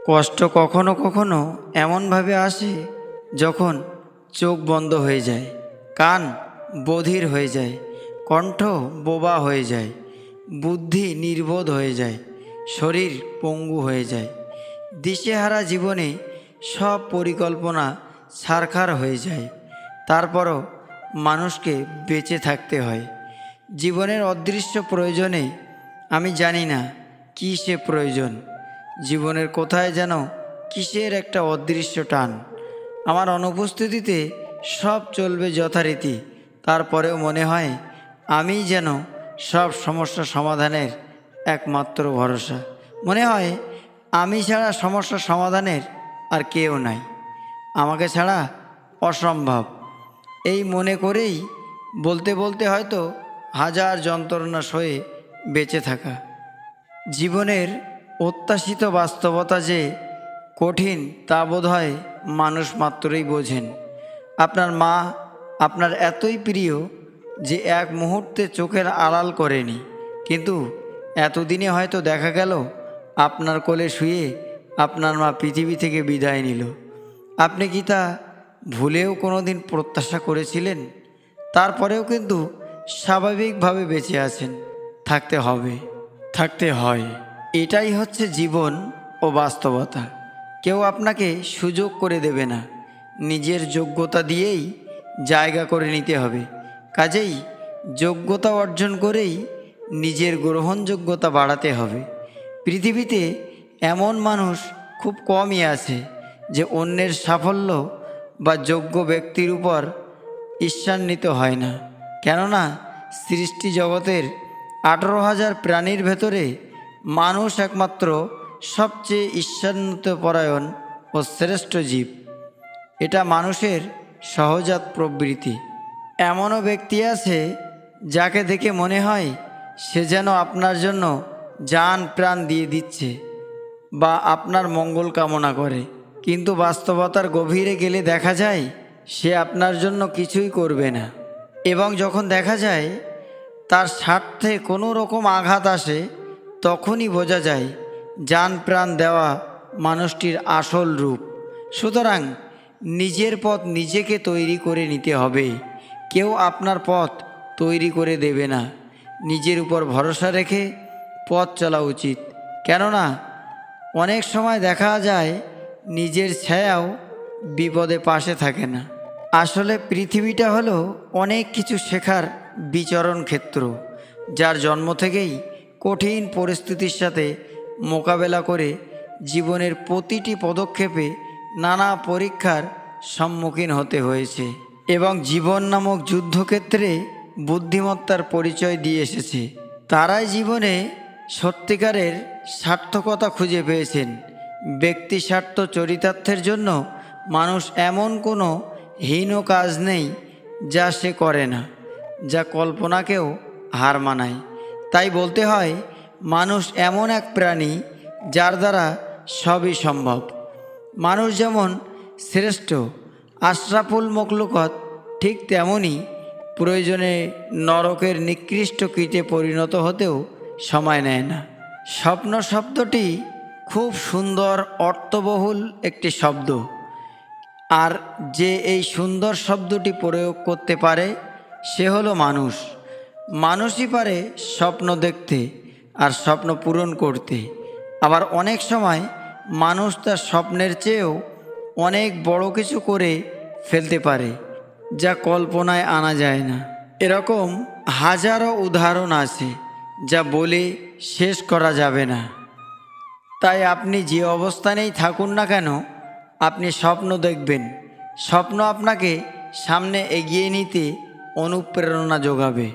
কষ্ট কখনো কখনো এমনভাবে আসে যখন চোখ বন্ধ হয়ে যায়, কান বধির হয়ে যায়, কণ্ঠ বোবা হয়ে যায়, বুদ্ধি নির্বোধ হয়ে যায়, শরীর পঙ্গু হয়ে যায়। দিশেহারা জীবনে সব পরিকল্পনা ছারখার হয়ে যায়। তারপরও মানুষকে বেঁচে থাকতে হয়। জীবনের অদৃশ্য প্রয়োজনে আমি জানি না কী সে প্রয়োজন। জীবনের কোথায় যেন কিসের একটা অদৃশ্য টান। আমার অনুপস্থিতিতে সব চলবে যথারীতি, তারপরেও মনে হয় আমি যেন সব সমস্যা সমাধানের একমাত্র ভরসা। মনে হয় আমি ছাড়া সমস্যা সমাধানের আর কেউ নাই, আমাকে ছাড়া অসম্ভব। এই মনে করেই বলতে বলতে হয়তো হাজার যন্ত্রণা সয়ে বেঁচে থাকা। জীবনের অত্যাশিত বাস্তবতা যে কঠিন তা বোধহয় মানুষ মাত্রই বোঝেন। আপনার মা আপনার এতই প্রিয় যে এক মুহূর্তে চোখের আড়াল করেনি, কিন্তু এতদিনে হয়তো দেখা গেল আপনার কোলে শুয়ে আপনার মা পৃথিবী থেকে বিদায় নিল। আপনি কি তা ভুলেও কোনো দিন প্রত্যাশা করেছিলেন? তারপরেও কিন্তু স্বাভাবিকভাবে বেঁচে আছেন। থাকতে হবে, থাকতে হয়। এটাই হচ্ছে জীবন ও বাস্তবতা। কেউ আপনাকে সুযোগ করে দেবে না, নিজের যোগ্যতা দিয়েই জায়গা করে নিতে হবে। কাজেই যোগ্যতা অর্জন করেই নিজের গ্রহণযোগ্যতা বাড়াতে হবে। পৃথিবীতে এমন মানুষ খুব কমই আছে যে অন্যের সাফল্য বা যোগ্য ব্যক্তির উপর ঈর্ষান্বিত হয় না। কেননা সৃষ্টি জগতের 18,000 প্রাণীর ভেতরে মানুষ একমাত্র সবচেয়ে ঈর্ষান্বিতপরায়ণ ও শ্রেষ্ঠ জীব। এটা মানুষের সহজাত প্রবৃত্তি। এমনও ব্যক্তি আছে যাকে দেখে মনে হয় সে যেন আপনার জন্য জান প্রাণ দিয়ে দিচ্ছে বা আপনার মঙ্গল কামনা করে, কিন্তু বাস্তবতার গভীরে গেলে দেখা যায় সে আপনার জন্য কিছুই করবে না। এবং যখন দেখা যায় তার স্বার্থে কোনো রকম আঘাত আসে, তখনই বোঝা যায় জান প্রাণ দেওয়া মানুষটির আসল রূপ। সুতরাং নিজের পথ নিজেকে তৈরি করে নিতে হবে, কেউ আপনার পথ তৈরি করে দেবে না। নিজের উপর ভরসা রেখে পথ চলা উচিত। কেননা অনেক সময় দেখা যায় নিজের ছায়াও বিপদে পাশে থাকে না। আসলে পৃথিবীটা হলো অনেক কিছু শেখার বিচরণ ক্ষেত্র, যার জন্ম থেকেই কঠিন পরিস্থিতির সাথে মোকাবেলা করে জীবনের প্রতিটি পদক্ষেপে নানা পরীক্ষার সম্মুখীন হতে হয়েছে এবং জীবন নামক যুদ্ধক্ষেত্রে বুদ্ধিমত্তার পরিচয় দিয়ে এসেছে। তারাই জীবনে সত্যিকারের সার্থকতা খুঁজে পেয়েছেন। ব্যক্তি স্বার্থ চরিতার্থের জন্য মানুষ এমন কোনো হীন কাজ নেই যা সে করে না, যা কল্পনাকেও হার মানায়। তাই বলতে হয় মানুষ এমন এক প্রাণী যার দ্বারা সবই সম্ভব। মানুষ যেমন শ্রেষ্ঠ আশরাফুল মখলুকাত, ঠিক তেমনই প্রয়োজনে নরকের নিকৃষ্ট কীটে পরিণত হতেও সময় নেয় না। স্বপ্ন শব্দটি খুব সুন্দর অর্থবহুল একটি শব্দ, আর যে এই সুন্দর শব্দটি প্রয়োগ করতে পারে সে হলো মানুষ। মানুষই পারে স্বপ্ন দেখতে আর স্বপ্ন পূরণ করতে। আবার অনেক সময় মানুষ তার স্বপ্নের চেয়েও অনেক বড় কিছু করে ফেলতে পারে, যা কল্পনায় আনা যায় না। এরকম হাজারো উদাহরণ আছে যা বলে শেষ করা যাবে না। তাই আপনি যে অবস্থানেই থাকুন না কেন, আপনি স্বপ্ন দেখবেন। স্বপ্ন আপনাকে সামনে এগিয়ে নিতে অনুপ্রেরণা যোগাবে।